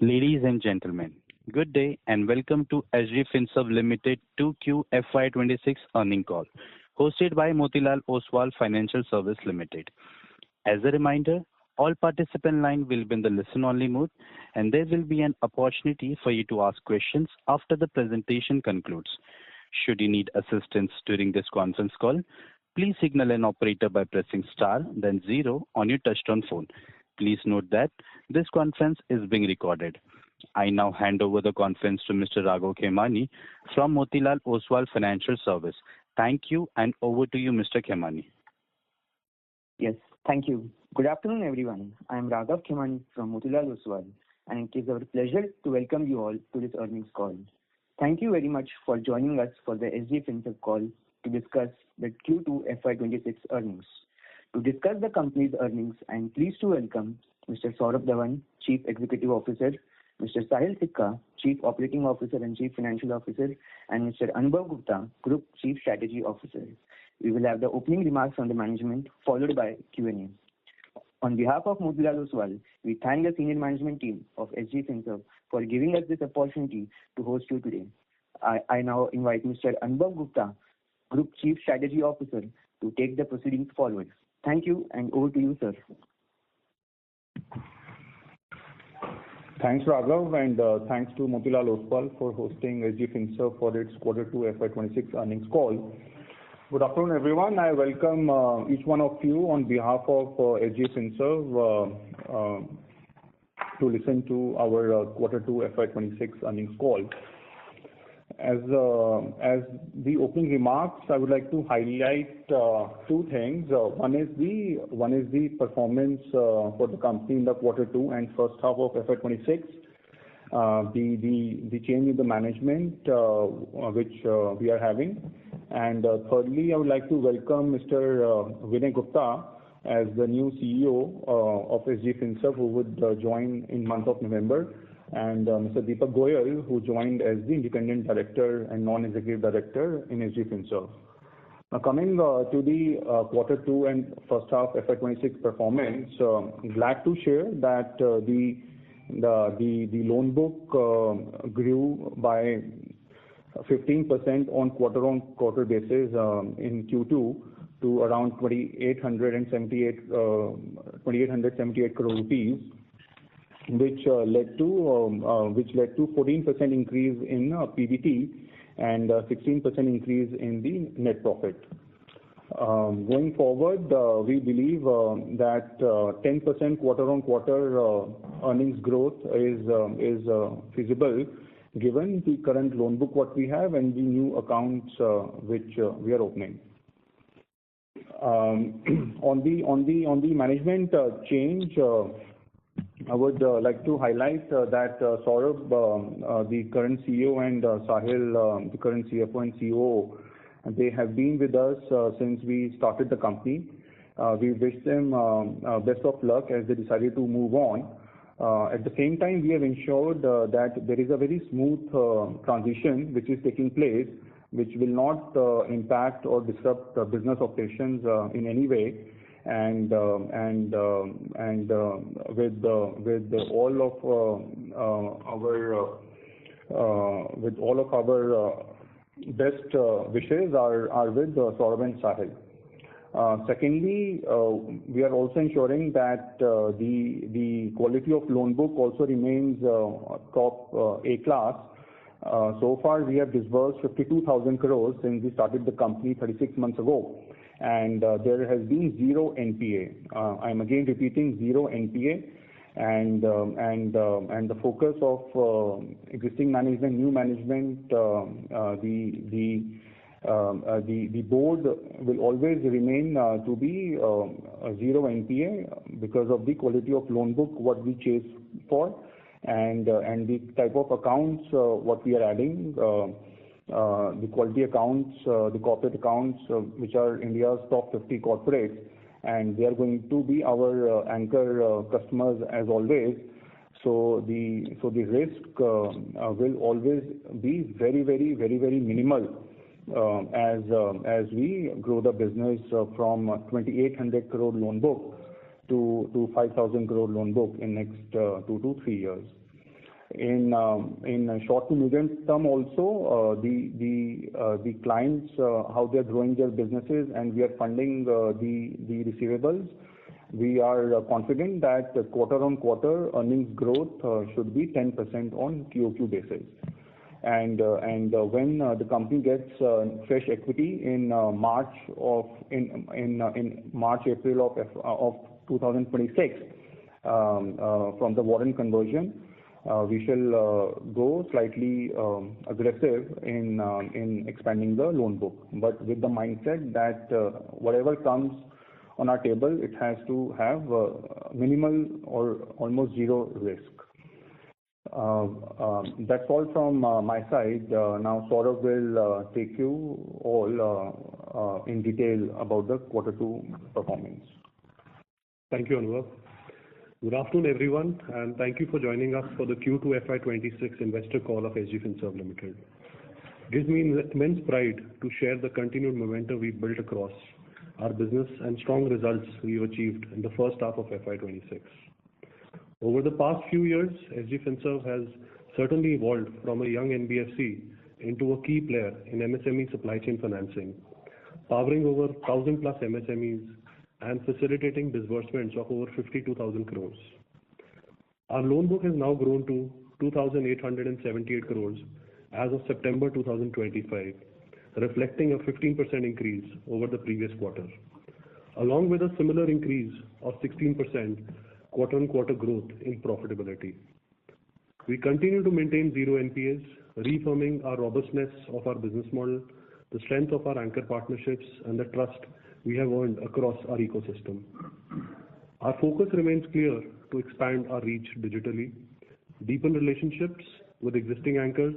Ladies and gentlemen, good day and welcome to SG Finserve Limited 2QFY26 earning call, hosted by Motilal Oswal Financial Service Limited. As a reminder, all participant line will be in the listen-only mode, and there will be an opportunity for you to ask questions after the presentation concludes. Should you need assistance during this conference call, please signal an operator by pressing star, then 0 on your touchtone phone. Please note that this conference is being recorded. I now hand over the conference to Mr. Raghav Khemani from Motilal Oswal Financial Service. Thank you, and over to you, Mr. Khemani. Yes, thank you. Good afternoon, everyone. I am Raghav Khemani from Motilal Oswal, and it is our pleasure to welcome you all to this earnings call. Thank you very much for joining us for the SG Finserve call to discuss the Q2FY26 earnings. To discuss the company's earnings, I am pleased to welcome Mr. Saurabh Dhawan, Chief Executive Officer, Mr. Sahil Sikka, Chief Operating Officer and Chief Financial Officer, and Mr. Anubhav Gupta, Group Chief Strategy Officer. We will have the opening remarks from the management, followed by Q&A. On behalf of Motilal Oswal, we thank the senior management team of SG Finserve for giving us this opportunity to host you today. I now invite Mr. Anubhav Gupta, Group Chief Strategy Officer, to take the proceedings forward. Thank you, and over to you, sir. Thanks, Raghav, and thanks to Motilal Oswal for hosting SG Finserve for its Q2 FY26 earnings call. Good afternoon, everyone. I welcome each one of you on behalf of SG Finserve to listen to our Q2 FY26 earnings call. As the opening remarks, I would like to highlight two things. One is the performance for the company in the Q2 and first half of FY26. The change in the management which we are having, and thirdly, I would like to welcome Mr. Vinay Gupta as the new CEO of SG Finserve, who would join in month of November, and Mr. Deepak Goyal, who joined as the Independent Director and Non-Executive Director in SG Finserve. Now, coming to the Q2 and first half FY26 performance, glad to share that the loan book grew by 15% on quarter-on-quarter basis in Q2 to around 2,878 crore rupees, which led to 14% increase in PBT and 16% increase in the net profit. Going forward, we believe that 10% quarter-on-quarter earnings growth is feasible, given the current loan book what we have and the new accounts which we are opening. On the management change, I would like to highlight that Saurabh, the current CEO, and Sahil, the current CFO and COO, they have been with us since we started the company. We wish them best of luck as they decided to move on. At the same time, we have ensured that there is a very smooth transition which is taking place, which will not impact or disrupt business operations in any way. And with all of our best wishes are with Saurabh and Sahil. Secondly, we are also ensuring that the quality of loan book also remains top A class. So far, we have disbursed 52,000 crores since we started the company 36 months ago, and there has been zero NPA. I am again repeating, zero NPA, and the focus of existing management, new management, the board will always remain to be zero NPA because of the quality of loan book what we chase for, and the type of accounts what we are adding. The quality accounts, the corporate accounts, which are India's top 50 corporates, and they are going to be our anchor customers as always. So the risk will always be very minimal as we grow the business from 2,800 crore loan book to 5,000 crore loan book in next 2 to 3 years. In short to medium term also, the clients, how they're growing their businesses, and we are funding the receivables. We are confident that quarter-on-quarter earnings growth should be 10% on QoQ basis. And when the company gets fresh equity in March, April of 2026 from the warrant conversion, we shall go slightly aggressive in expanding the loan book, but with the mindset that whatever comes on our table, it has to have minimal or almost zero risk. That's all from my side. Now Saurabh will take you all in detail about the Q2 performance. Thank you, Anubhav. Good afternoon, everyone, and thank you for joining us for the Q2FY26 investor call of SG Finserve Limited. It gives me immense pride to share the continued momentum we've built across our business and strong results we've achieved in the first half of FY26. Over the past few years, SG Finserve has certainly evolved from a young NBFC into a key player in MSME supply chain financing, powering over 1,000 plus MSMEs and facilitating disbursements of over 52,000 crores. Our loan book has now grown to 2,878 crores as of September 2025, reflecting a 15% increase over the previous quarter, along with a similar increase of 16% quarter-on-quarter growth in profitability. We continue to maintain zero NPAs, reaffirming our robustness of our business model, the strength of our anchor partnerships, and the trust we have earned across our ecosystem. Our focus remains clear to expand our reach digitally, deepen relationships with existing anchors,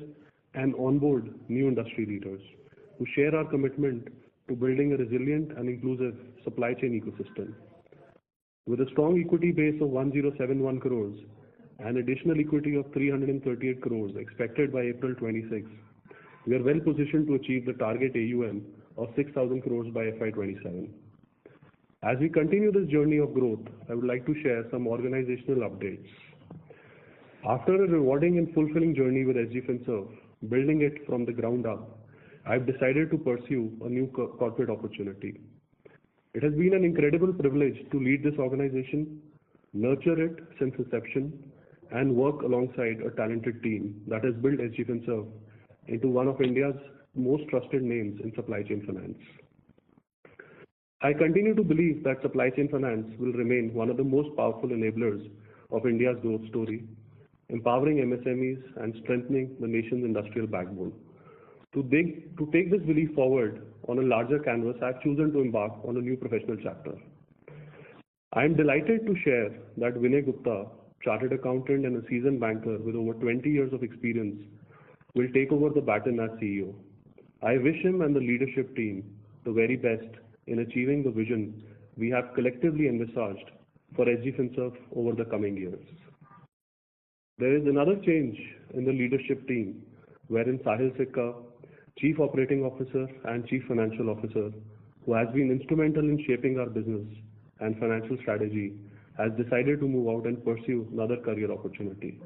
and onboard new industry leaders who share our commitment to building a resilient and inclusive supply chain ecosystem. With a strong equity base of 1071 crores and additional equity of 338 crores expected by April 26, we are well positioned to achieve the target AUM of 6,000 crores by FY27. As we continue this journey of growth, I would like to share some organizational updates. After a rewarding and fulfilling journey with SG Finserve, building it from the ground up, I've decided to pursue a new corporate opportunity. It has been an incredible privilege to lead this organization, nurture it since inception, and work alongside a talented team that has built SG Finserve into one of India's most trusted names in supply chain finance. I continue to believe that supply chain finance will remain one of the most powerful enablers of India's growth story, empowering MSMEs and strengthening the nation's industrial backbone. To take this belief forward on a larger canvas, I have chosen to embark on a new professional chapter. I am delighted to share that Vinay Gupta, chartered accountant and a seasoned banker with over 20 years of experience, will take over the baton as CEO. I wish him and the leadership team the very best in achieving the vision we have collectively envisaged for SG Finserve over the coming years. There is another change in the leadership team, wherein Sahil Sikka, Chief Operating Officer and Chief Financial Officer, who has been instrumental in shaping our business and financial strategy, has decided to move out and pursue another career opportunity.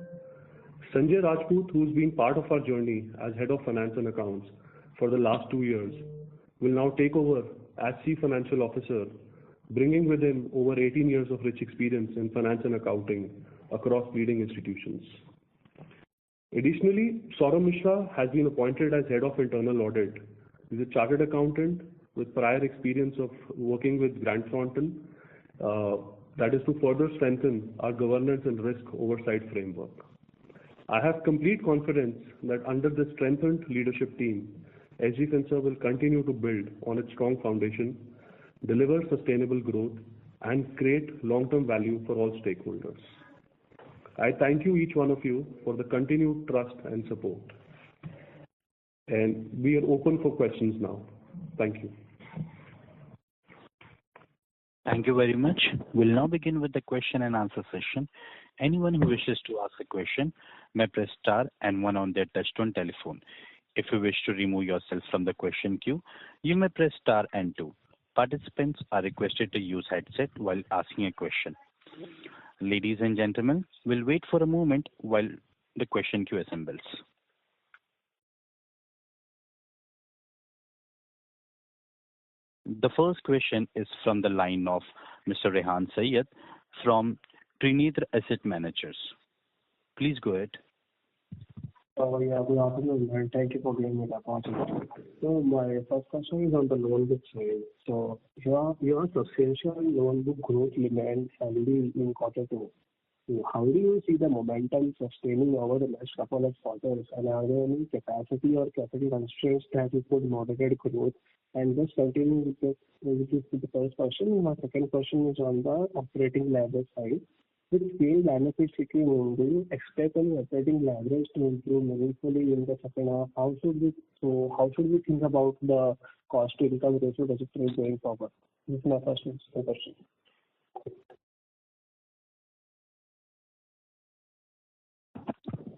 Sanjay Rajput, who's been part of our journey as Head of Finance and Accounts for the last 2 years, will now take over as Chief Financial Officer, bringing with him over 18 years of rich experience in finance and accounting across leading institutions. Additionally, Saurabh Mishra has been appointed as Head of Internal Audit. He's a chartered accountant with prior experience of working with Grant Thornton, that is to further strengthen our governance and risk oversight framework. I have complete confidence that under this strengthened leadership team, SG Finserve will continue to build on its strong foundation, deliver sustainable growth, and create long-term value for all stakeholders. I thank you, each one of you, for the continued trust and support. And we are open for questions now. Thank you. Thank you very much. We'll now begin with the question and answer session. Anyone who wishes to ask a question may press star and one on their touchtone telephone. If you wish to remove yourself from the question queue, you may press star and two. Participants are requested to use headset while asking a question. Ladies and gentlemen, we'll wait for a moment while the question queue assembles. The first question is from the line of Mr. Rehan Syed from Trinitra Asset Managers. Please go ahead. Yeah, good afternoon, and thank you for giving me the opportunity. So my first question is on the loan book side. So your substantial loan book growth remained healthy in quarter two. So how do you see the momentum sustaining over the next couple of quarters? And are there any capacity or capital constraints that you could moderate growth? And just continuing with the first question, my second question is on the operating leverage side. With scale benefits kicking in, do you expect any operating leverage to improve meaningfully in the second half? How should we think about the cost to income ratio trajectory going forward? This is my first question.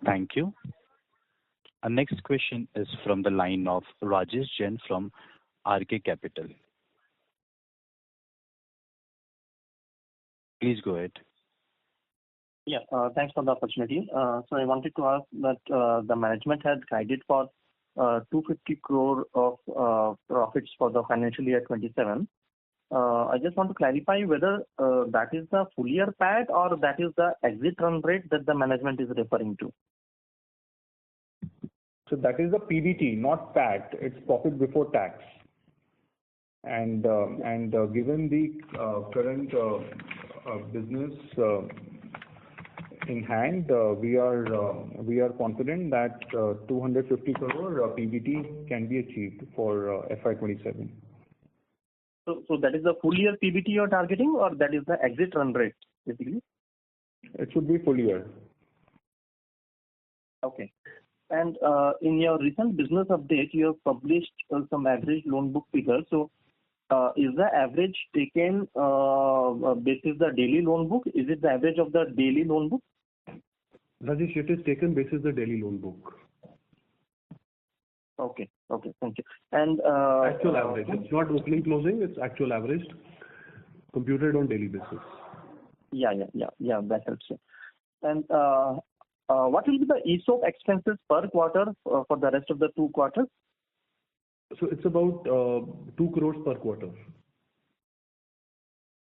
Thank you. Our next question is from the line of Rajesh Jain from RK Capital. Please go ahead. Yeah, thanks for the opportunity. So I wanted to ask that the management had guided for 250 crore of profits for the financial year 27. I just want to clarify whether that is the full year PAT or that is the exit run rate that the management is referring to. So that is the PBT, not PAT. It's profit before tax. And given the current business in hand, we are confident that 250 crore PBT can be achieved for FY27. So that is the full year PBT you're targeting, or that is the exit run rate, basically? It should be full year. Okay. And in your recent business update, you have published some average loan book figures. So is the average taken basis the daily loan book? Is it the average of the daily loan book? Rajesh, it is taken basis the daily loan book. Okay, thank you. And actual average. It's not opening closing. It's actual average computed on daily basis. Yeah. That helps. And what will be the ESOP expenses per quarter for the rest of the 2 quarters? So it's about 2 crores per quarter.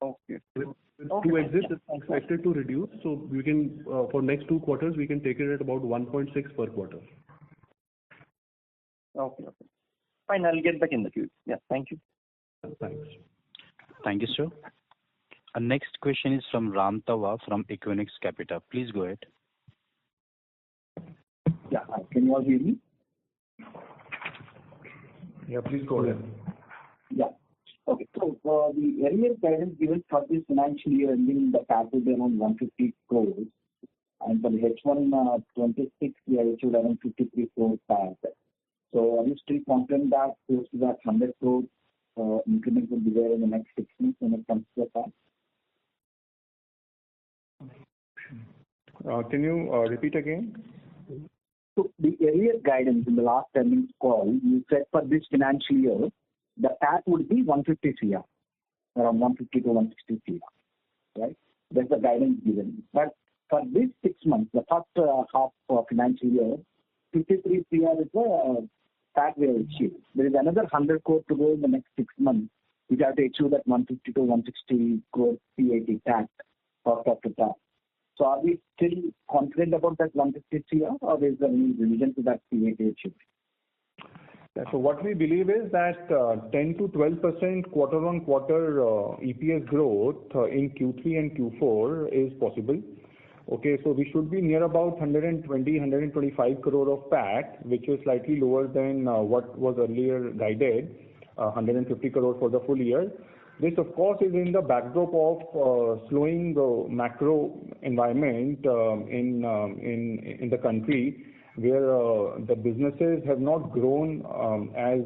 Okay. With 2 exits, it's expected to reduce. So we can, for next 2 quarters, we can take it at about 1.6 per quarter. Okay. Fine, I'll get back in the queue. Yeah, thank you. Thanks. Thank you, sir. Our next question is from Ram Tawa from Equinix Capital. Please go ahead. Yeah, can you all hear me? Yeah, please go ahead. Yeah. Okay. So the earlier guidance given for this financial year ending the PAT will be around 150 crores, and for the H1 26 we have achieved around 53 crores PAT. So are you still confident that close to that 100 crores increment will be there in the next 6 months when it comes to the PAT? Can you repeat again? So the earlier guidance in the last earnings call, you said for this financial year, the PAT would be 150 CR, around 150 to 160 CR, right? That's the guidance given. But for this 6 months, the first half of financial year, 53 CR is the PAT we have achieved. There is another 100 crore to go in the next 6 months. We have to achieve that 150 to 160 crore PAT PAT cost after tax. So are we still confident about that 150 CR, or is there any revision to that PAT achieved? Yeah, so what we believe is that 10 to 12% quarter-on-quarter EPS growth in Q3 and Q4 is possible. Okay, so we should be near about 125 crore of PAT, which is slightly lower than what was earlier guided, 150 crore for the full year. This, of course, is in the backdrop of slowing the macro environment in the country, where the businesses have not grown as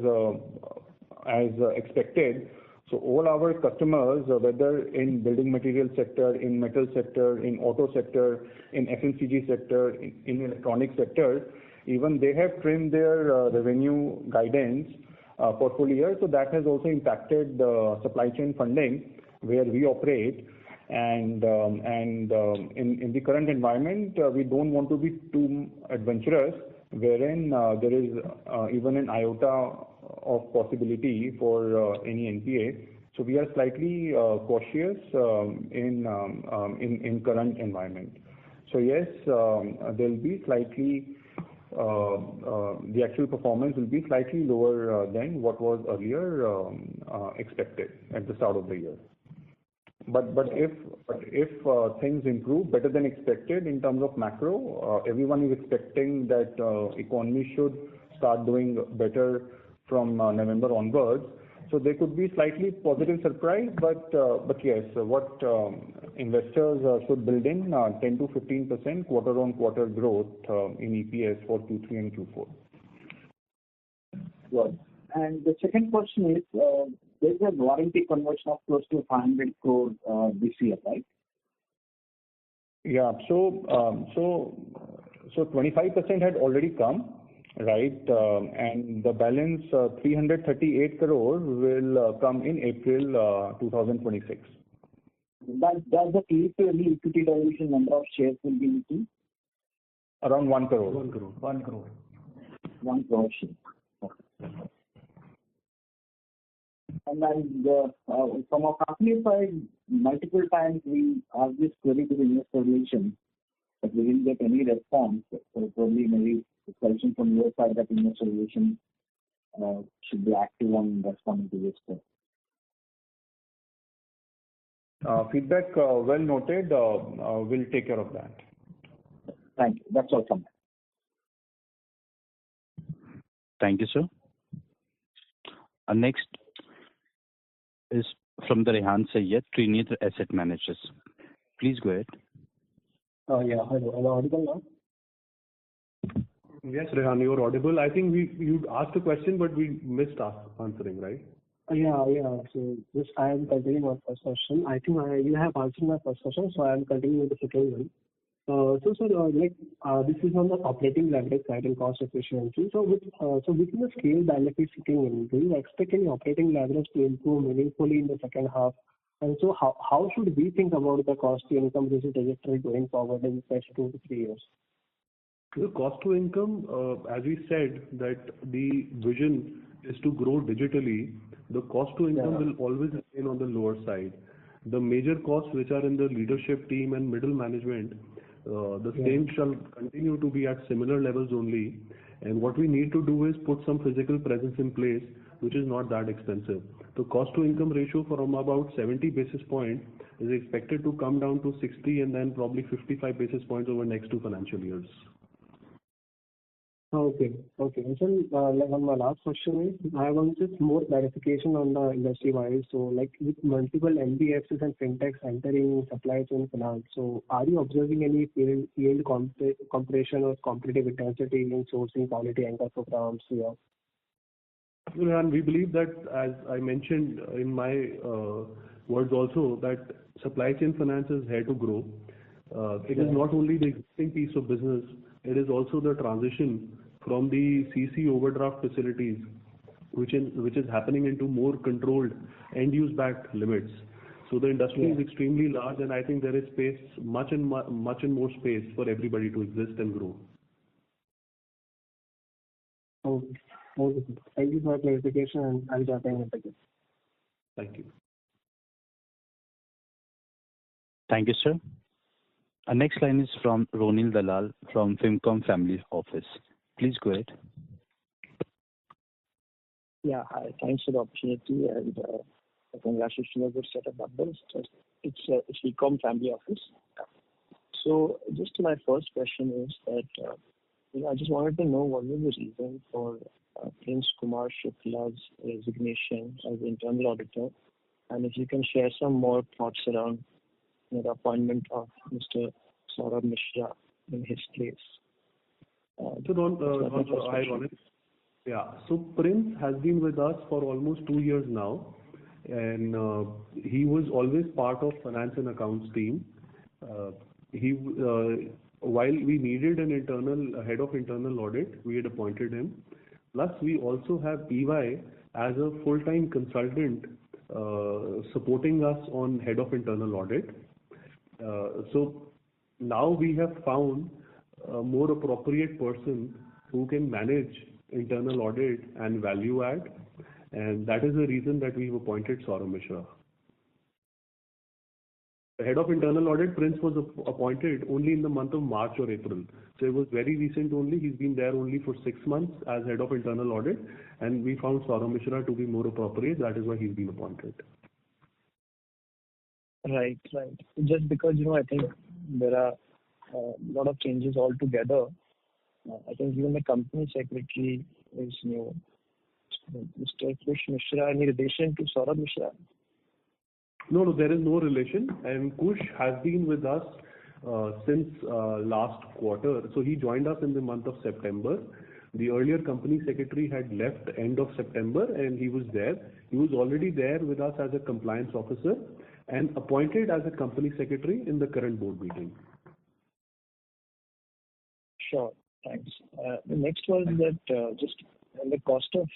expected. So all our customers, whether in building material sector, in metal sector, in auto sector, in FMCG sector, in electronic sector, even they have trimmed their revenue guidance for full year. So that has also impacted the supply chain funding where we operate. And in the current environment, we don't want to be too adventurous, wherein there is even an iota of possibility for any NPA. So we are slightly cautious in current environment. So yes, there'll be slightly the actual performance will be slightly lower than what was earlier expected at the start of the year. But if things improve better than expected in terms of macro, everyone is expecting that economy should start doing better from November onwards. So there could be slightly positive surprise, but yes, what investors should build in 10 to 15% quarter-on-quarter growth in EPS for Q3 and Q4. Good. And the second question is, there's a warranty conversion of close to 500 crore this year, right? Yeah. So 25% had already come, right? And the balance 338 crore will come in April 2026. Does the equity dilution number of shares will be equal? Around 1 crore. 1 crore. 1 crore. 1 crore shares. Okay. And then from our company side, multiple times we asked this query to the investor relations, but we didn't get any response. So probably maybe the question from your side that investor relations should be active on responding to this. Feedback well noted. We'll take care of that. Thank you. That's all from me. Thank you, sir. Next is from the Rehan Sayyed, Trinity Asset Managers. Please go ahead. Yeah, hello. Am I audible now? Yes, Rehan, you're audible. I think you asked a question, but we missed answering, right? Yeah. So just I am continuing my first question. I think you have answered my first question, so I am continuing with the second one. So sir, this is on the operating leverage side and cost efficiency. So within the scale benefits kicking in, do you expect any operating leverage to improve meaningfully in the second half? And so how should we think about the cost to income ratio trajectory going forward in the next 2 to 3 years? The cost to income, as we said, that the vision is to grow digitally. The cost to income will always remain on the lower side. The major costs which are in the leadership team and middle management, the same shall continue to be at similar levels only. And what we need to do is put some physical presence in place, which is not that expensive. The cost to income ratio from about 70 basis points is expected to come down to 60 and then probably 55 basis points over next 2 financial years. Okay. And so, on my last question is, I want just more clarification on the industry-wise. So, with multiple NBFCs and fintechs entering supply chain finance, so are you observing any yield compression or competitive intensity in sourcing quality anchor programs here? And we believe that, as I mentioned in my words also, that supply chain finance is here to grow. It is not only the existing piece of business, it is also the transition from the CC overdraft facilities, which is happening into more controlled end-use backed limits. So the industry is extremely large, and I think there is space, much and more space for everybody to exist and grow. Okay. Thank you for clarification, and I'll join in again. Thank you. Thank you, sir. Our next line is from Ronil Dalal from Fincom Family Office. Please go ahead. Yeah, hi. Thanks for the opportunity and congratulations on a good set of numbers. It's Fincom Family Office. So just my first question is that I just wanted to know what was the reason for Prince Kumar Shukla's resignation as internal auditor, and if you can share some more thoughts around the appointment of Mr. Saurabh Mishra in his place. So Prince has been with us for almost 2 years now, and he was always part of finance and accounts team. While we needed an internal head of internal audit, we had appointed him. Plus, we also have EY as a full-time consultant supporting us on head of internal audit. So now we have found a more appropriate person who can manage internal audit and value add, and that is the reason that we've appointed Saurabh Mishra. The head of internal audit, Prince, was appointed only in the month of March or April. So it was very recent only. He's been there only for 6 months as head of internal audit, and we found Saurabh Mishra to be more appropriate. That is why he's been appointed. Right. Just because, I think there are a lot of changes altogether. I think even the company secretary is new. Mr. Kush Mishra, any relation to Saurabh Mishra? No, there is no relation. And Kush has been with us since last quarter. So he joined us in the month of September. The earlier company secretary had left end of September, and he was there. He was already there with us as a compliance officer and appointed as a company secretary in the current board meeting. Sure, thanks. The next was that just on the cost of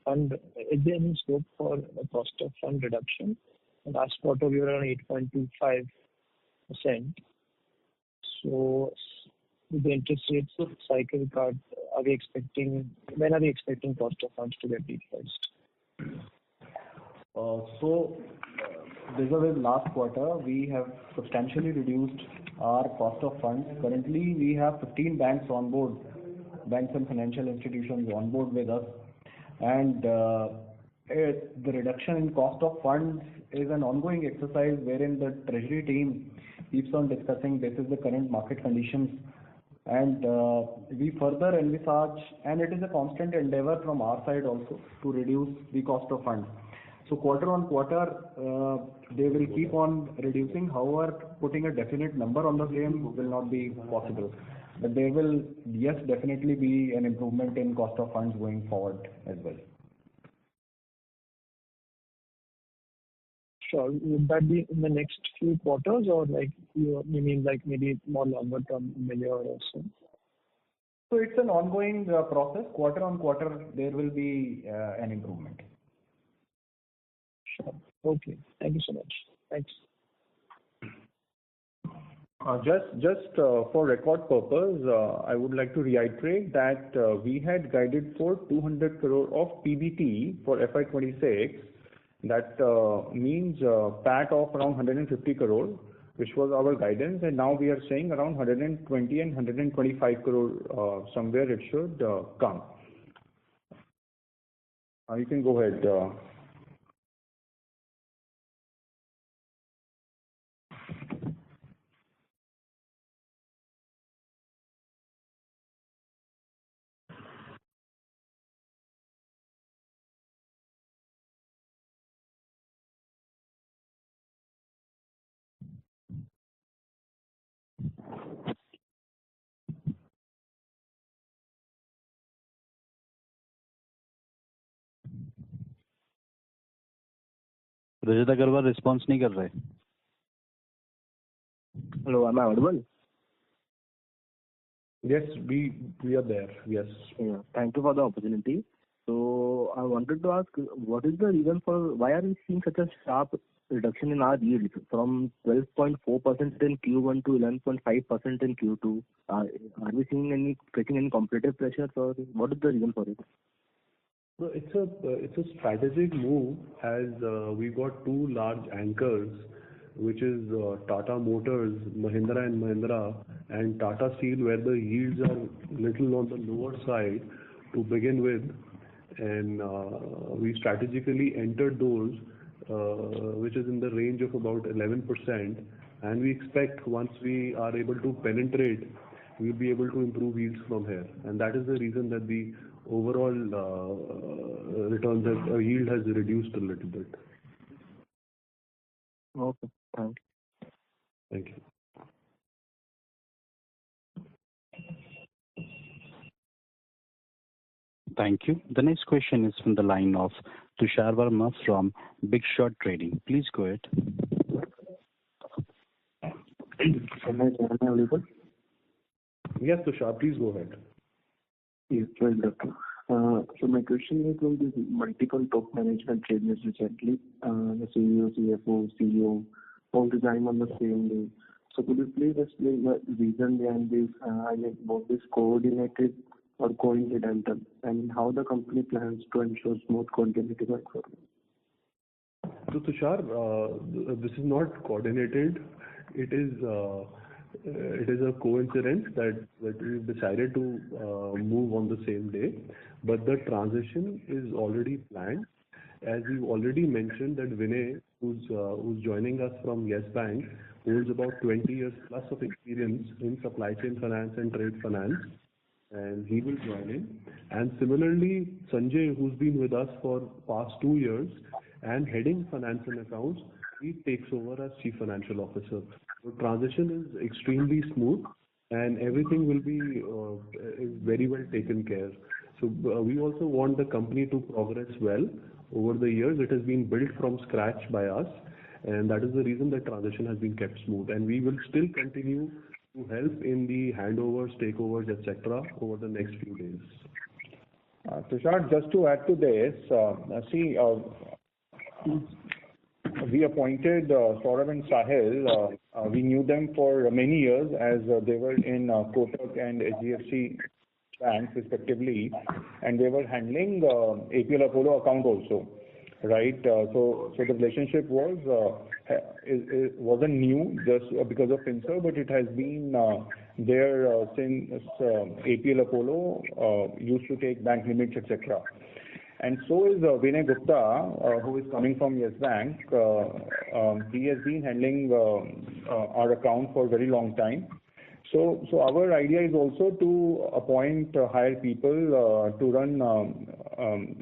fund, is there any scope for a cost of fund reduction? Last quarter we were around 8.25%. So with the interest rates cycle card, when are we expecting cost of funds to get repriced? So this was last quarter, we have substantially reduced our cost of funds. Currently, we have 15 banks on board, banks and financial institutions on board with us, and the reduction in cost of funds is an ongoing exercise wherein the treasury team keeps on discussing this is the current market conditions, and we further envisage, and it is a constant endeavor from our side also to reduce the cost of funds. So quarter on quarter, they will keep on reducing. However, putting a definite number on the same will not be possible. But there will, yes, definitely be an improvement in cost of funds going forward as well. Sure. Would that be in the next few quarters, or you mean maybe more longer term, in a year or so? So it's an ongoing process. Quarter on quarter, there will be an improvement. Sure. Okay. Thank you so much. Thanks. Just for record purpose, I would like to reiterate that we had guided for 200 crore of PBT for FY26. That means PAT of around 150 crore, which was our guidance, and now we are saying around 120 and 125 crore somewhere it should come. You can go ahead. Rajat Agarwal response नहीं कर रहे. Hello, am I audible? Yes, we are there. Yes. Yeah, thank you for the opportunity. So I wanted to ask, what is the reason for why are we seeing such a sharp reduction in our yield from 12.4% in Q1 to 11.5% in Q2? Are we facing any competitive pressures, or what is the reason for it? So it's a strategic move, as we got two large anchors, which is Tata Motors, Mahindra and Mahindra, and Tata Steel, where the yields are little on the lower side to begin with, and we strategically entered those, which is in the range of about 11%, and we expect once we are able to penetrate, we'll be able to improve yields from here, and that is the reason that the overall returns yield has reduced a little bit. Okay, thank you. Thank you. Thank you. The next question is from the line of Tushar Verma from Big Shot Trading. Please go ahead. Am I audible? Yes, Tushar, please go ahead. Yes, well, doctor. So my question is on this multiple top management changes recently. The CEO, CFO, CEO, all the time on the same day. So could you please explain the reason behind this? I mean, both this coordinated or coincidental, and how the company plans to ensure smooth continuity going forward? So Tushar, this is not coordinated. It is a coincidence that we've decided to move on the same day, but the transition is already planned. As we've already mentioned that Vinay, who's joining us from Yes Bank, holds about 20 years plus of experience in supply chain finance and trade finance, and he will join in. And similarly, Sanjay, who's been with us for past 2 years and heading finance and accounts, he takes over as Chief Financial Officer. So transition is extremely smooth, and everything will be is very well taken care. So we also want the company to progress well over the years. It has been built from scratch by us, and that is the reason the transition has been kept smooth. And we will still continue to help in the handovers, takeovers, etc. over the next few days. Tushar, just to add to this, we appointed Saurabh and Sahil. We knew them for many years as they were in Kotak and HDFC banks respectively, and they were handling APL Apollo account also, right? So the relationship wasn't new just because of Finserve, but it has been there since APL Apollo used to take bank limits, etc. And so is Vinay Gupta, who is coming from Yes Bank. He has been handling our account for a very long time. So our idea is also to appoint hire people to run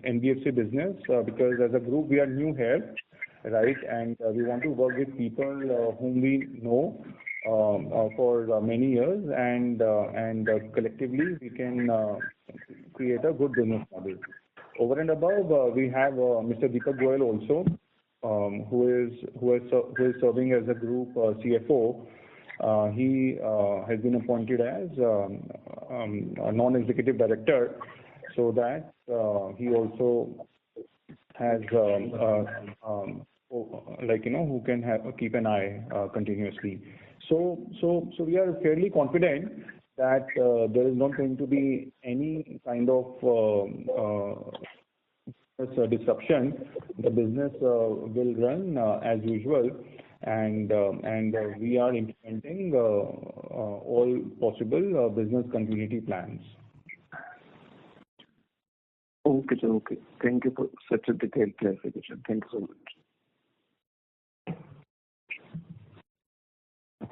NBFC business because as a group we are new here, right? And we want to work with people whom we know for many years, and collectively we can create a good business model. Over and above, we have Mr. Deepak Goyal also, who is serving as a group CFO. He has been appointed as a non-executive director, so that he also has who can keep an eye continuously. So we are fairly confident that there is not going to be any kind of disruption. The business will run as usual, and we are implementing all possible business continuity plans. Okay, sir. Okay. Thank you for such a detailed clarification. Thank you so much.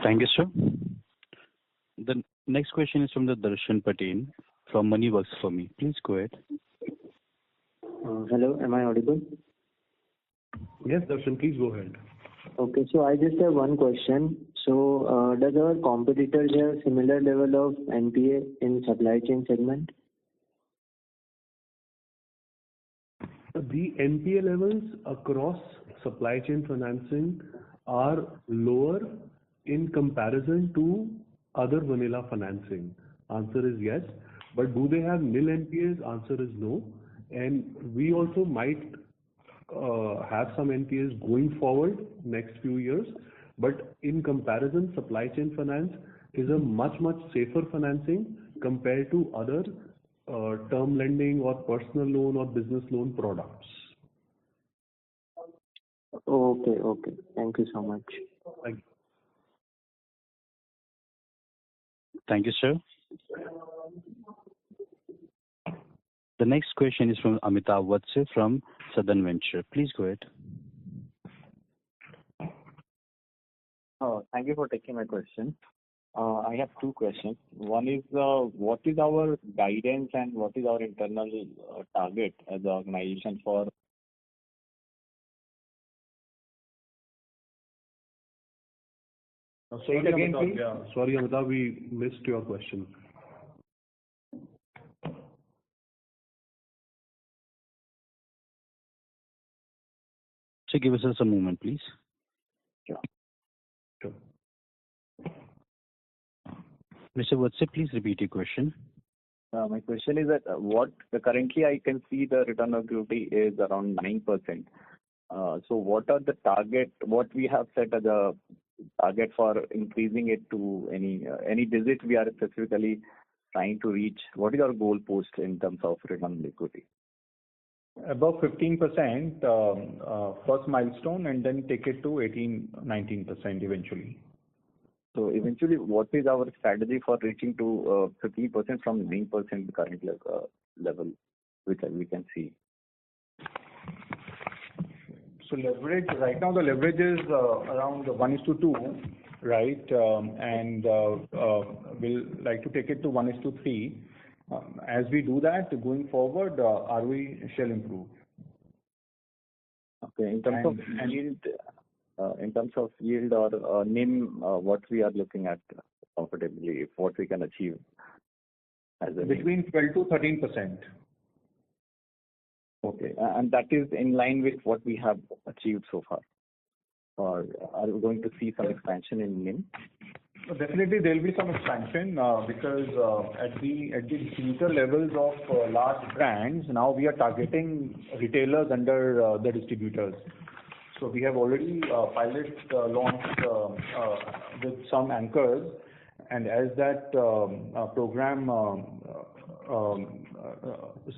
Thank you, sir. The next question is from the Darshan Patel from Money Works for Me. Please go ahead. Hello, am I audible? Yes, Darshan, please go ahead. Okay, so I just have one question. So, does our competitors have similar level of NPA in supply chain segment? The NPA levels across supply chain financing are lower in comparison to other vanilla financing. Answer is yes. But do they have nil NPAs? Answer is no. And we also might have some NPAs going forward next few years. But in comparison, supply chain finance is a much safer financing compared to other term lending or personal loan or business loan products. Okay. Thank you so much. Thank you. Thank you, sir. The next question is from Amitav Vatse from Southern Venture. Please go ahead. Thank you for taking my question. I have two questions. One is, what is our guidance and what is our internal target as an organization for? Say it again, please. Sorry, Amitav, we missed your question. So give us a moment, please. Sure. Mr. Vatse, please repeat your question. My question is that currently I can see the return on equity is around 9%. So what are the target, what we have set as a target for increasing it to any digit we are specifically trying to reach? What is our goal post in terms of return on equity? Above 15% first milestone, and then take it to 18-19% eventually. So eventually, what is our strategy for reaching to 15% from 9% current level, which we can see? So leverage, right now the leverage is around 1:2, right? And we'll like to take it to 1:3. As we do that, going forward, ROE shall improve. Okay. In terms of yield or NIM, what we are looking at comfortably, what we can achieve as a between 12 to 13%. Okay, and that is in line with what we have achieved so far. Or are we going to see some expansion in NIM? Definitely, there will be some expansion because at the distributor levels of large brands, now we are targeting retailers under the distributors. So we have already pilot launched with some anchors, and as that program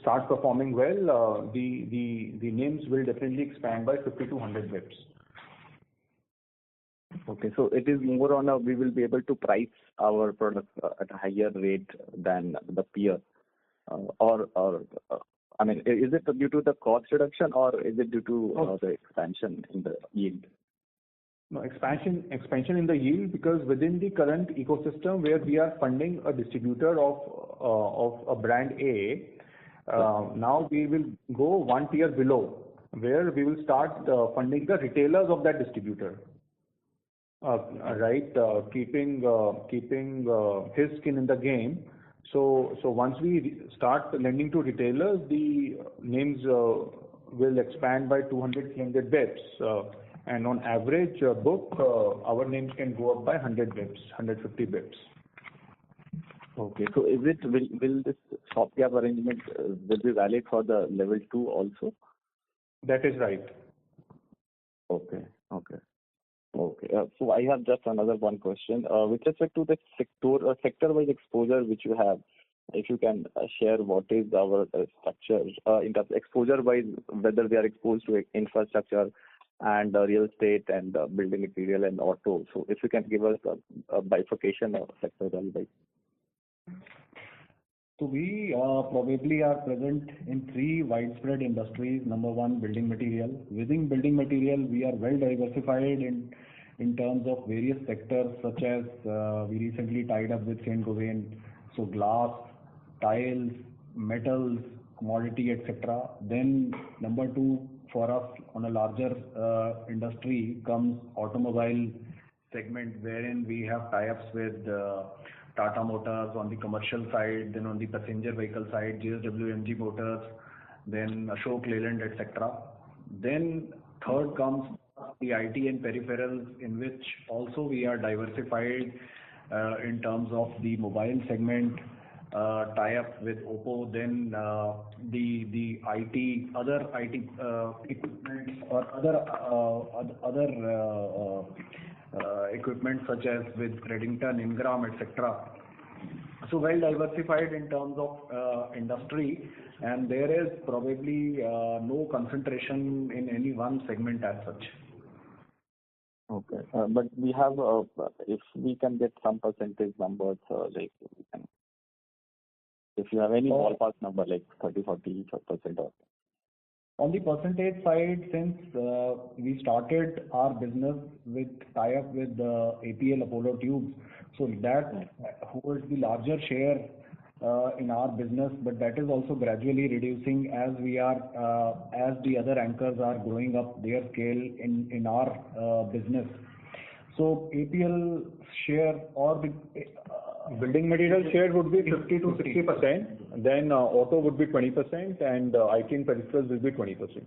start performing well, the NIMs will definitely expand by 50 to 100 bips. Okay, so it is more on we will be able to price our products at a higher rate than the peer, I mean, is it due to the cost reduction or is it due to the expansion in the yield? No, expansion in the yield, because within the current ecosystem where we are funding a distributor of a brand A, now we will go one tier below, where we will start funding the retailers of that distributor. Right, keeping his skin in the game. So once we start lending to retailers, the NIMs will expand by 200-300 bips, and on average book, our NIMs can go up by 100 bips, 150 bips. Okay, so will this stopgap arrangement will be valid for the level 2 also? That is right. Okay. So I have just another one question. With respect to the sector-wise exposure which you have, if you can share what is our structure in terms of exposure-wise, whether they are exposed to infrastructure and real estate and building material and auto. So if you can give us a bifurcation of sector-wise. So we probably are present in 3 widespread industries. Number 1, building material. Within building material, we are well diversified in terms of various sectors, such as we recently tied up with Saint-Gobain. So glass, tiles, metals, commodity, etc. Then number 2, for us on a larger industry comes automobile segment, wherein we have tie-ups with Tata Motors on the commercial side, then on the passenger vehicle side, JSW Motors, then Ashok Leyland, etc. Then third comes the IT and peripherals, in which also we are diversified in terms of the mobile segment, tie-up with Oppo, then the IT, other IT equipment or other equipment such as with Redington, Ingram, etc. So well diversified in terms of industry, and there is probably no concentration in any one segment as such. Okay, but we have, if we can get some percentage numbers, like we can, if you have any ballpark number like 30-40% or. On the percentage side, since we started our business with tie-up with APL Apollo Tubes, so that holds the larger share in our business, but that is also gradually reducing as we are as the other anchors are growing up their scale in our business. So APL share or the building material share would be 50 to 60%, then auto would be 20%, and IT and peripherals will be 20%.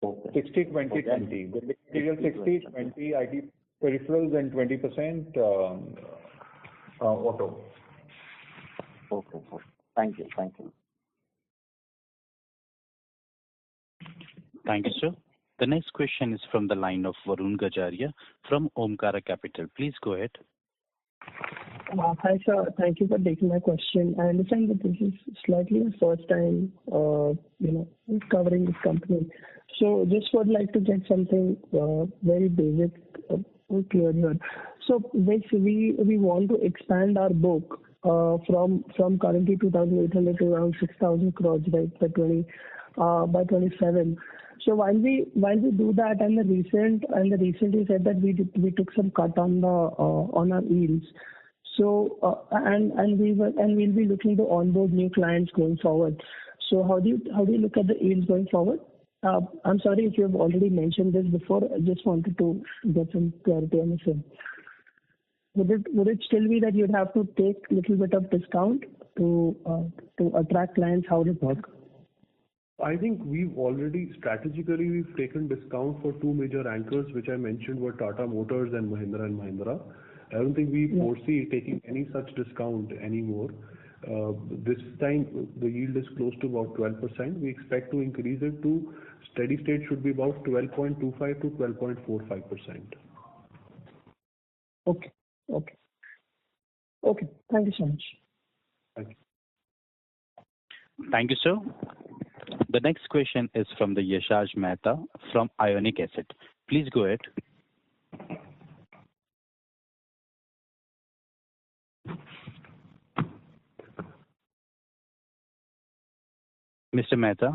Okay. 60, 20, 20. Building material 60, 20 IT peripherals, and 20% auto. Okay. Thank you. Thank you, sir. The next question is from the line of Varun Gajaria from Omkara Capital. Please go ahead. Hi, sir. Thank you for taking my question. I understand that this is slightly the first time, covering this company. So just would like to get something very basic clear here. So basically, we want to expand our book from currently 2,800 to around 6,000 crores, right, by 27. So while we do that, and the recent you said that we took some cut on our yields. So and we'll be looking to onboard new clients going forward. So how do you look at the yields going forward? I'm sorry if you have already mentioned this before. I just wanted to get some clarity on the same. Would it still be that you'd have to take a little bit of discount to attract clients? How would it work? I think we've taken discount for two major anchors, which I mentioned were Tata Motors and Mahindra. I don't think we foresee taking any such discount anymore. This time the yield is close to about 12%. We expect to increase it to steady state should be about 12.25 to 12.45%. Okay. Thank you so much. Thank you. Thank you, sir. The next question is from the Yashaj Mehta from Ionic Asset. Please go ahead. Mr. Mehta?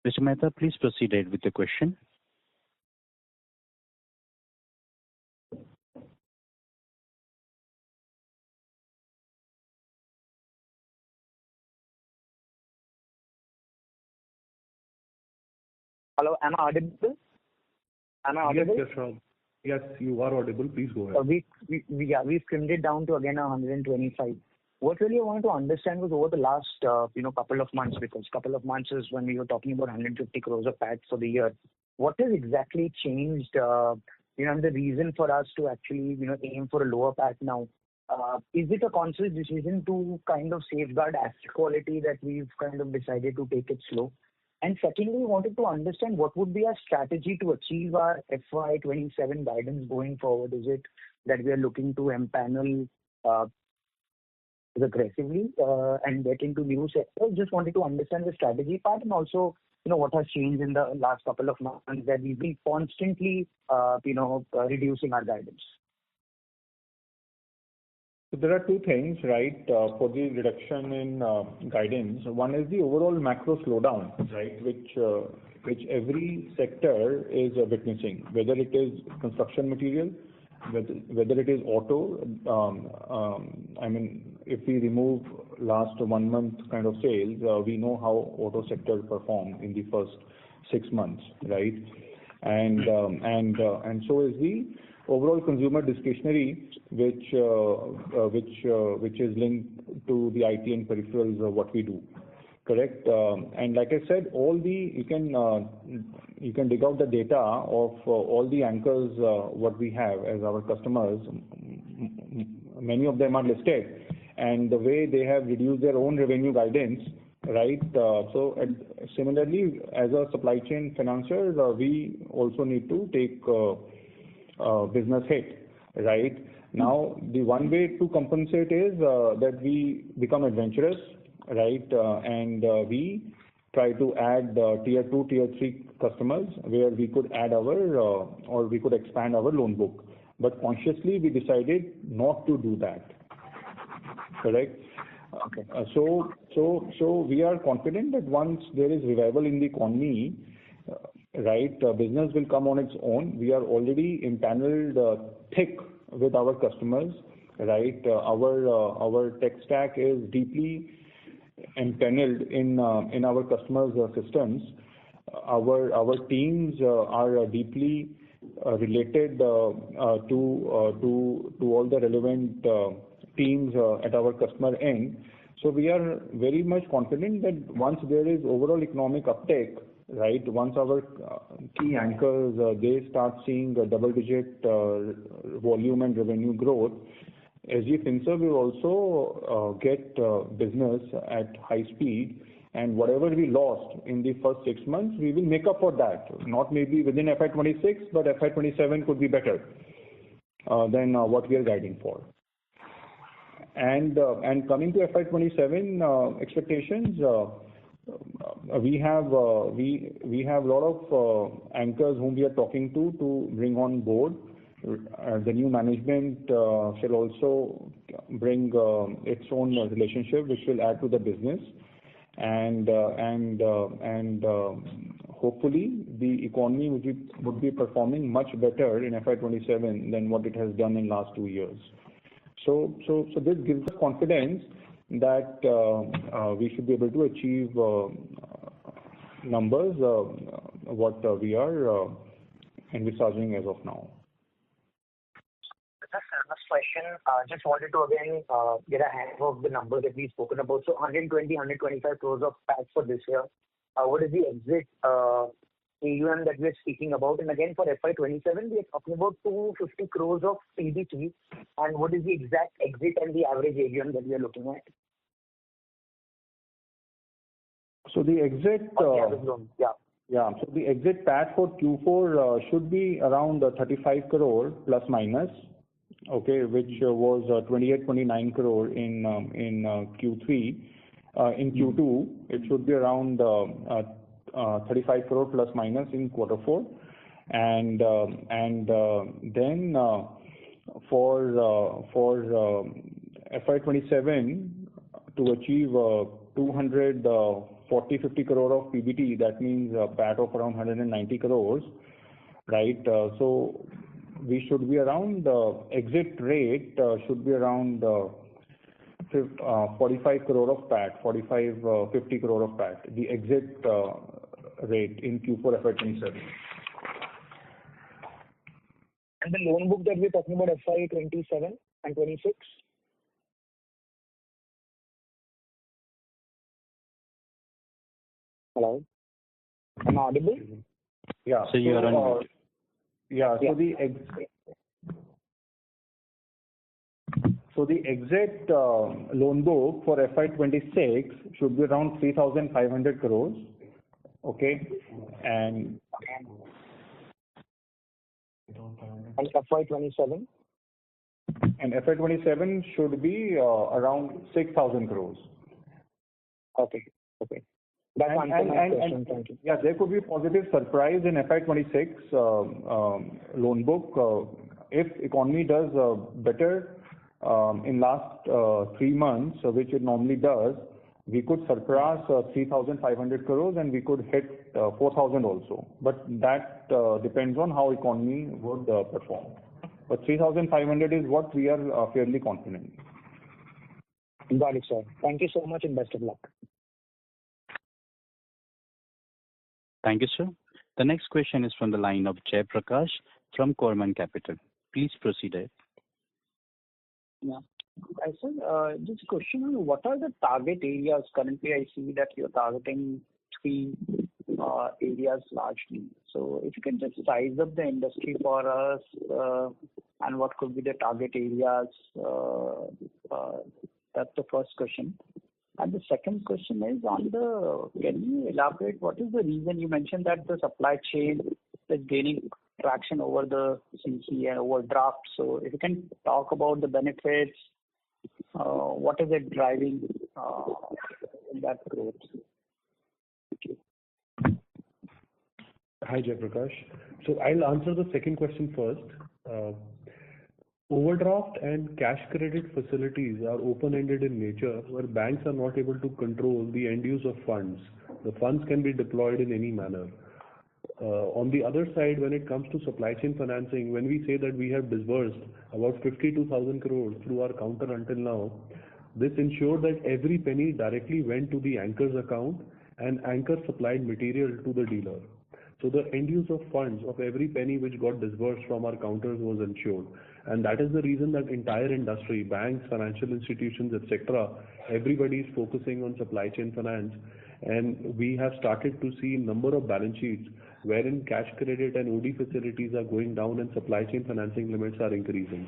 Mr. Mehta, please proceed ahead with the question. Hello, am I audible? Yes, you are audible. Please go ahead. We trimmed it down to again 125. What really I wanted to understand was over the last couple of months, because couple of months is when we were talking about 150 crores of PAT for the year. What has exactly changed? And the reason for us to actually aim for a lower PAT now. Is it a conscious decision to kind of safeguard asset quality that we've kind of decided to take it slow? And secondly, we wanted to understand what would be our strategy to achieve our FY27 guidance going forward. Is it that we are looking to empanel aggressively and get into new sectors? Just wanted to understand the strategy part, and also what has changed in the last couple of months that we've been constantly reducing our guidance. So there are two things, right, for the reduction in guidance. One is the overall macro slowdown, right, which every sector is witnessing, whether it is construction material, whether it is auto. If we remove last 1 month kind of sales, we know how auto sector performed in the first 6 months, right? And so is the overall consumer discretionary, which is linked to the IT and peripherals of what we do. Correct. And like I said, you can dig out the data of all the anchors what we have as our customers. Many of them are listed, and the way they have reduced their own revenue guidance, right? Similarly, as a supply chain financier, we also need to take business hit, right? Now, the one way to compensate is that we become adventurous, right? And we try to add tier 2, tier 3 customers where we could add or we could expand our loan book. But consciously, we decided not to do that. Correct? Okay. So we are confident that once there is revival in the economy, right, business will come on its own. We are already empaneled thick with our customers, right? Our tech stack is deeply empaneled in our customers' systems. Our teams are deeply related to all the relevant teams at our customer end. So we are very much confident that once there is overall economic uptake, right, once our key anchors they start seeing a double-digit volume and revenue growth, SG Finserve will also get business at high speed, and whatever we lost in the first 6 months, we will make up for that. Not maybe within FY26, but FY27 could be better than what we are guiding for. And coming to FY27 expectations, we have a lot of anchors whom we are talking to bring on board. The new management shall also bring its own relationship, which will add to the business, and hopefully the economy would be performing much better in FY27 than what it has done in last 2 years. So this gives us confidence that we should be able to achieve numbers what we are envisaging as of now. Just last question. Just wanted to again get a hang of the numbers that we've spoken about. So 125 crores of PAT for this year. What is the exit AUM that we're speaking about? And again, for FY27, we're talking about 250 crores of PBT. And what is the exact exit and the average AUM that we are looking at? So the exit, so the exit PAT for Q4 should be around 35 crore plus minus, okay, which was 28-29 crore in Q3. In Q2, it should be around 35 crore plus minus in quarter 4, and then for FY27 to achieve 240-50 crore of PBT, that means a PAT of around 190 crores, right? So we should be around exit rate should be around 45 crore of PAT, 50 crore of PAT, the exit rate in Q4 FY27. And the loan book that we're talking about FY27 and 26? Hello? Am I audible? Yeah. So you are on. So the exit loan book for FY26 should be around 3,500 crores. Okay, and FY27? And FY27 should be around 6,000 crores. Okay. That's answers my question. Thank you. Yeah, there could be positive surprise in FY26 loan book if economy does better in last 3 months, which it normally does. We could surpass 3,500 crores and we could hit 4,000 also. But that depends on how economy would perform. But 3,500 is what we are fairly confident. Got it, sir. Thank you so much and best of luck. Thank you, sir. The next question is from the line of Jay Prakash from Corman Capital. Please proceed ahead. Yeah. I said, just a question on what are the target areas? Currently, I see that you're targeting 3 areas largely. So if you can just size up the industry for us and what could be the target areas, that's the first question. And the second question is can you elaborate what is the reason you mentioned that the supply chain is gaining traction over the CC and overdraft? So if you can talk about the benefits, what is it driving that growth? Thank you. Hi, Jay Prakash. So I'll answer the second question first. Overdraft and cash credit facilities are open-ended in nature, where banks are not able to control the end use of funds. The funds can be deployed in any manner. On the other side, when it comes to supply chain financing, when we say that we have disbursed about 52,000 crores through our counter until now, this ensured that every penny directly went to the anchor's account and anchor supplied material to the dealer. So the end use of funds of every penny which got disbursed from our counters was ensured. And that is the reason that entire industry, banks, financial institutions, etc., everybody is focusing on supply chain finance. And we have started to see a number of balance sheets wherein cash credit and OD facilities are going down and supply chain financing limits are increasing.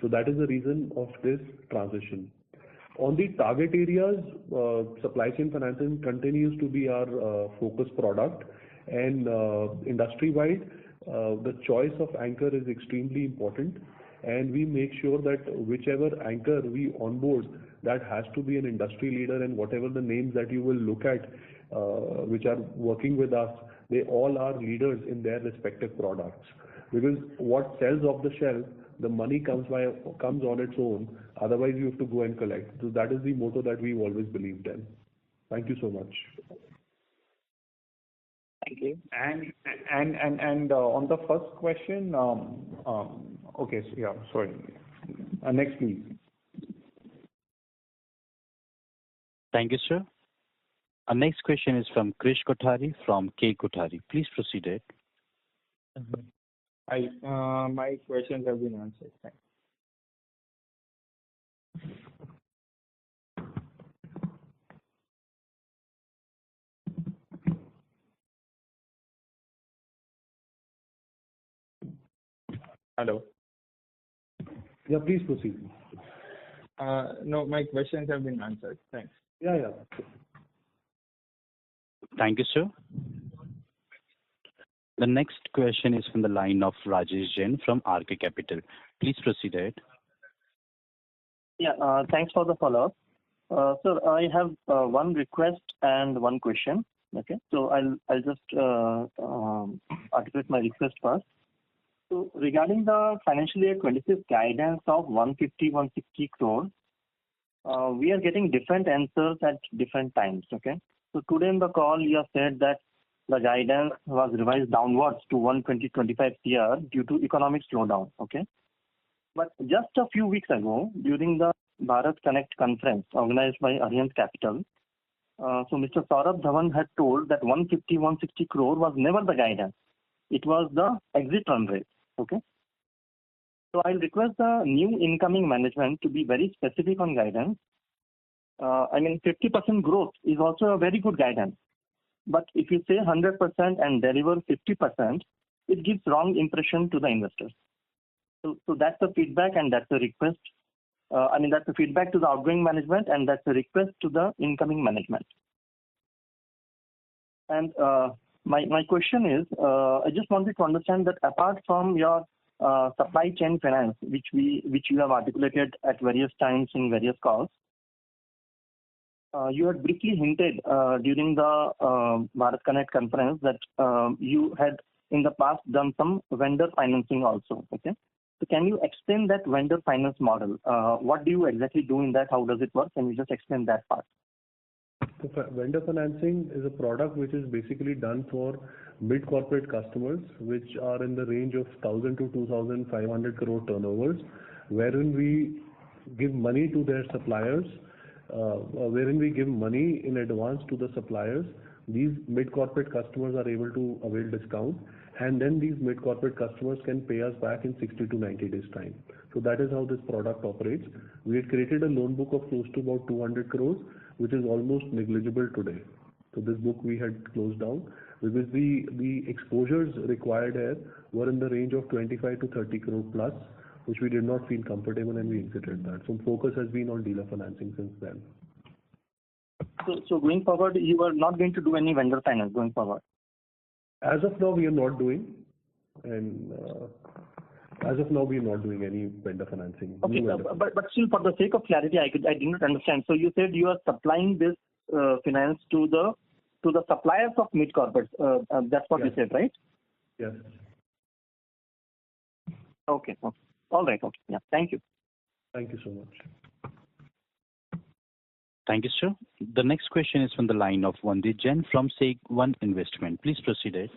So that is the reason of this transition. On the target areas, supply chain financing continues to be our focus product, and industry-wide, the choice of anchor is extremely important, and we make sure that whichever anchor we onboard, that has to be an industry leader, and whatever the names that you will look at, which are working with us, they all are leaders in their respective products. Because what sells off the shelf, the money comes on its own. Otherwise, you have to go and collect. So that is the motto that we've always believed in. Thank you so much. Thank you. And on the first question, okay, so yeah, sorry. Next, please. Thank you, sir. Our next question is from Krish Kothari from K Kothari. Please proceed it. My questions have been answered. Thanks. Hello. Yeah, please proceed. No, my questions have been answered. Thanks. Yeah. Thank you, sir. The next question is from the line of Rajesh Jain from RK Capital. Please proceed it. Yeah, thanks for the follow-up. Sir, I have one request and one question. Okay, so I'll just articulate my request first. So regarding the financial year 26 guidance of 150-160 crore, we are getting different answers at different times. Okay, so today in the call you have said that the guidance was revised downwards to 120-25 crore due to economic slowdown. Okay, but just a few weeks ago during the Bharat Connect conference organized by Arihant Capital, so Mr. Saurabh Dhawan had told that 150-160 crore was never the guidance. It was the exit run rate. Okay. So I'll request the new incoming management to be very specific on guidance. 50% growth is also a very good guidance. But if you say 100% and deliver 50%, it gives wrong impression to the investors. So that's the feedback and that's the request. That's the feedback to the outgoing management and that's the request to the incoming management. And my question is, I just wanted to understand that apart from your supply chain finance, which you have articulated at various times in various calls, you had briefly hinted during the Bharat Connect conference that you had in the past done some vendor financing also. Okay, so can you explain that vendor finance model? What do you exactly do in that? How does it work? Can you just explain that part? So vendor financing is a product which is basically done for mid-corporate customers, which are in the range of 1,000 to 2,500 crore turnovers, wherein we give money to their suppliers, wherein we give money in advance to the suppliers. These mid-corporate customers are able to avail discount, and then these mid-corporate customers can pay us back in 60 to 90 days time. So that is how this product operates. We had created a loan book of close to about 200 crores, which is almost negligible today. So this book we had closed down because the exposures required here were in the range of 25 to 30 crore plus, which we did not feel comfortable and we exited that. So focus has been on dealer financing since then. So going forward, you are not going to do any vendor finance going forward? As of now, we are not doing, and as of now, we are not doing any vendor financing. Okay, but still, for the sake of clarity, I did not understand. So you said you are supplying this finance to the suppliers of mid corporates. That's what you said, right? Yes. Okay. All right. Okay. Yeah. Thank you. Thank you so much. Thank you, sir. The next question is from the line of Vandit Jain from Seg One Investment. Please proceed.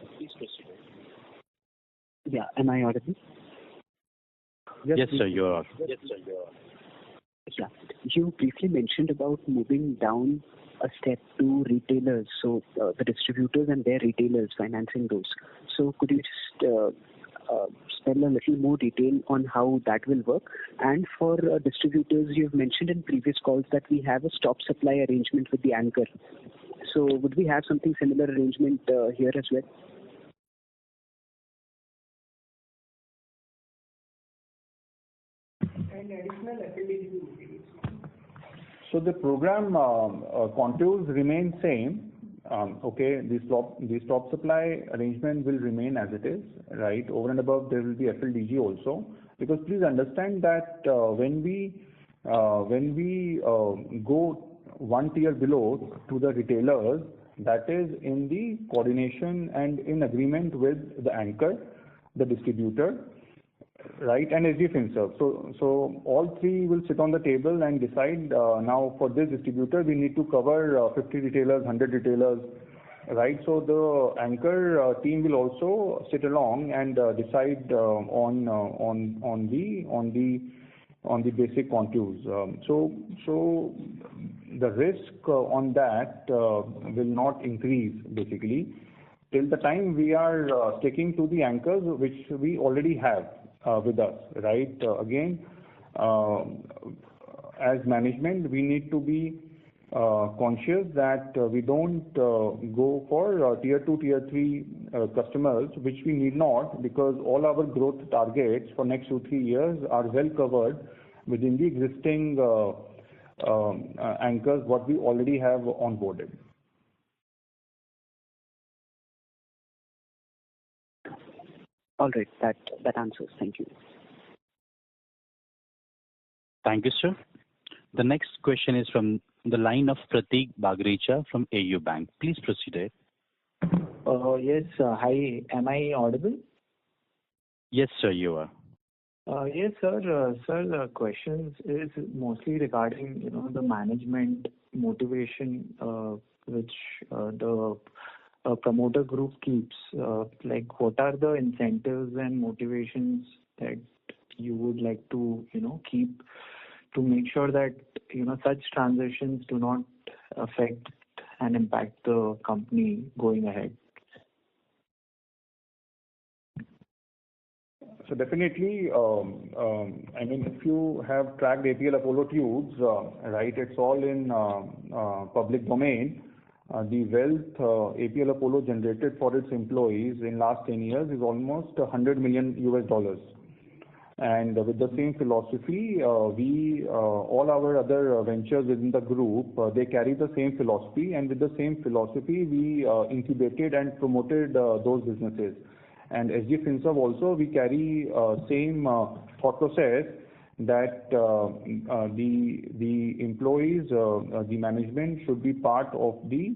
Yeah. Am I audible? Yes, sir, you are. Yeah. You briefly mentioned about moving down a step to retailers, so the distributors and their retailers financing those. So could you just spell a little more detail on how that will work? And for distributors, you've mentioned in previous calls that we have a stop supply arrangement with the anchor. So would we have something similar arrangement here as well? So the program contours remain same. Okay, the stop supply arrangement will remain as it is, right? Over and above, there will be FLDG also. Because please understand that when we go one tier below to the retailers, that is in the coordination and in agreement with the anchor, the distributor, right, and SG Finserve. So all three will sit on the table and decide now for this distributor we need to cover 50 retailers, 100 retailers, right? So the anchor team will also sit along and decide on the basic contours. So the risk on that will not increase basically till the time we are sticking to the anchors which we already have with us, right? Again, as management, we need to be conscious that we don't go for tier 2, tier 3 customers, which we need not, because all our growth targets for next 2-3 years are well covered within the existing anchors what we already have onboarded. All right, that answers. Thank you. Thank you, sir. The next question is from the line of Pratik Bagrecha from AU Bank. Please proceed. Yes, hi. Am I audible? Yes, sir, you are. Yes, sir. Sir, the question is mostly regarding, the management motivation, which the promoter group keeps. Like, what are the incentives and motivations that you would like to, keep to make sure that, such transitions do not affect and impact the company going ahead? So definitely, if you have tracked APL Apollo tubes, right, it's all in public domain. The wealth APL Apollo generated for its employees in last 10 years is almost $100 million. And with the same philosophy, all our other ventures within the group, they carry the same philosophy, and with the same philosophy, we incubated and promoted those businesses. And SG Finserve also, we carry same thought process that the employees, the management should be part of the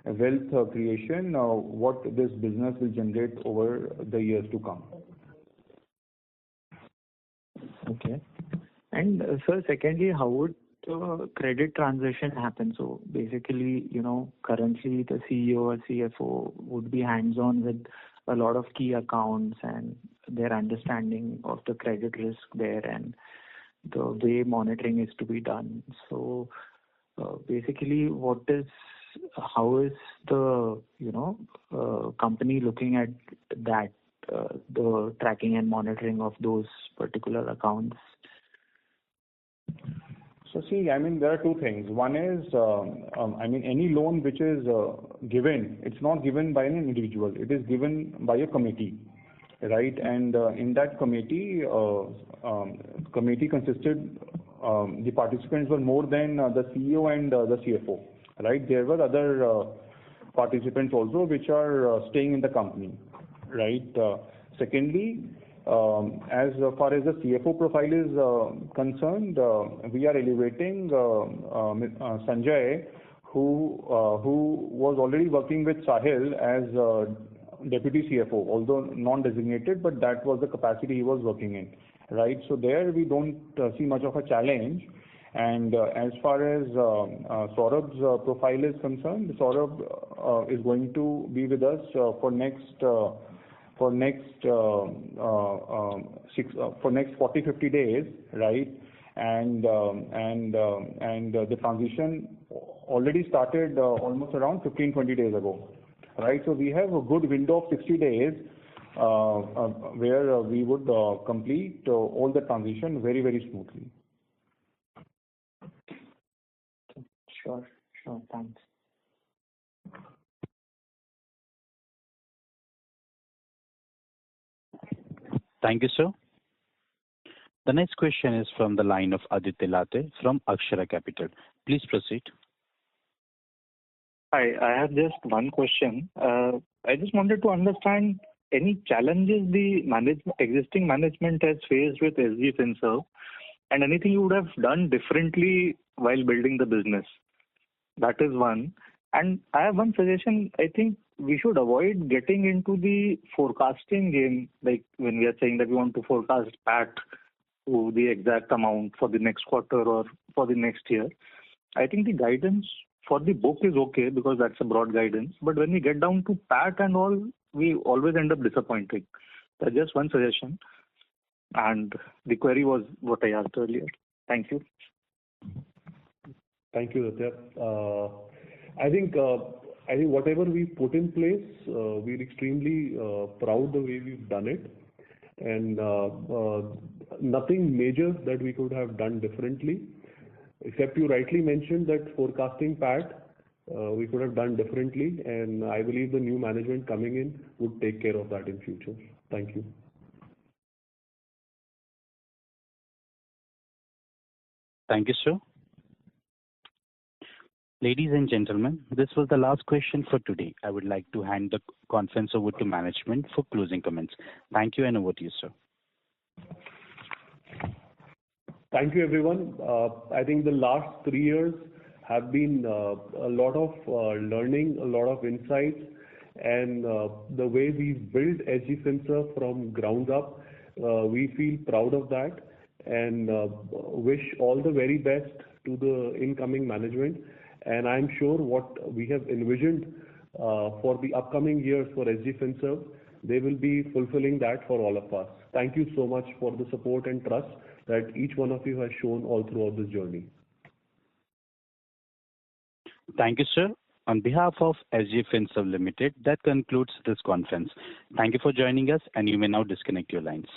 wealth creation, what this business will generate over the years to come. Okay. And sir, secondly, how would the credit transition happen? So basically, currently the CEO or CFO would be hands-on with a lot of key accounts and their understanding of the credit risk there and the way monitoring is to be done. So basically, how is the company looking at that, the tracking and monitoring of those particular accounts? So see, there are two things. One is, any loan which is given, it's not given by an individual. It is given by a committee, right? And in that committee, consisted, the participants were more than the CEO and the CFO, right? There were other participants also which are staying in the company, right? Secondly, as far as the CFO profile is concerned, we are elevating Sanjay, who was already working with Sahil as deputy CFO, although non-designated, but that was the capacity he was working in, right? So there we don't see much of a challenge. And as far as Saurabh's profile is concerned, Saurabh is going to be with us for next 40-50 days, right? And the transition already started almost around 15-20 days ago, right? So we have a good window of 60 days where we would complete all the transition very, very smoothly. Sure. Thanks. Thank you, sir. The next question is from the line of Aditya Late from Akshara Capital. Please proceed. Hi, I have just one question. I just wanted to understand any challenges the existing management has faced with SG Finserve, and anything you would have done differently while building the business. That is one. And I have one suggestion. I think we should avoid getting into the forecasting game, like when we are saying that we want to forecast PAT to the exact amount for the next quarter or for the next year. I think the guidance for the book is okay because that's a broad guidance. But when we get down to PAT and all, we always end up disappointing. That's just one suggestion. And the query was what I asked earlier. Thank you. Thank you, Aditya. I think whatever we put in place, we're extremely proud the way we've done it, and nothing major that we could have done differently, except you rightly mentioned that forecasting PAT we could have done differently, and I believe the new management coming in would take care of that in future. Thank you. Thank you, sir. Ladies and gentlemen, this was the last question for today. I would like to hand the conference over to management for closing comments. Thank you, and over to you, sir. Thank you, everyone. I think the last 3 years have been a lot of learning, a lot of insights, and the way we've built SG Finserve from ground up, we feel proud of that, and wish all the very best to the incoming management. And I'm sure what we have envisioned for the upcoming years for SG Finserve, they will be fulfilling that for all of us. Thank you so much for the support and trust that each one of you has shown all throughout this journey. Thank you, sir. On behalf of SG Finserve Limited, that concludes this conference. Thank you for joining us, and you may now disconnect your lines.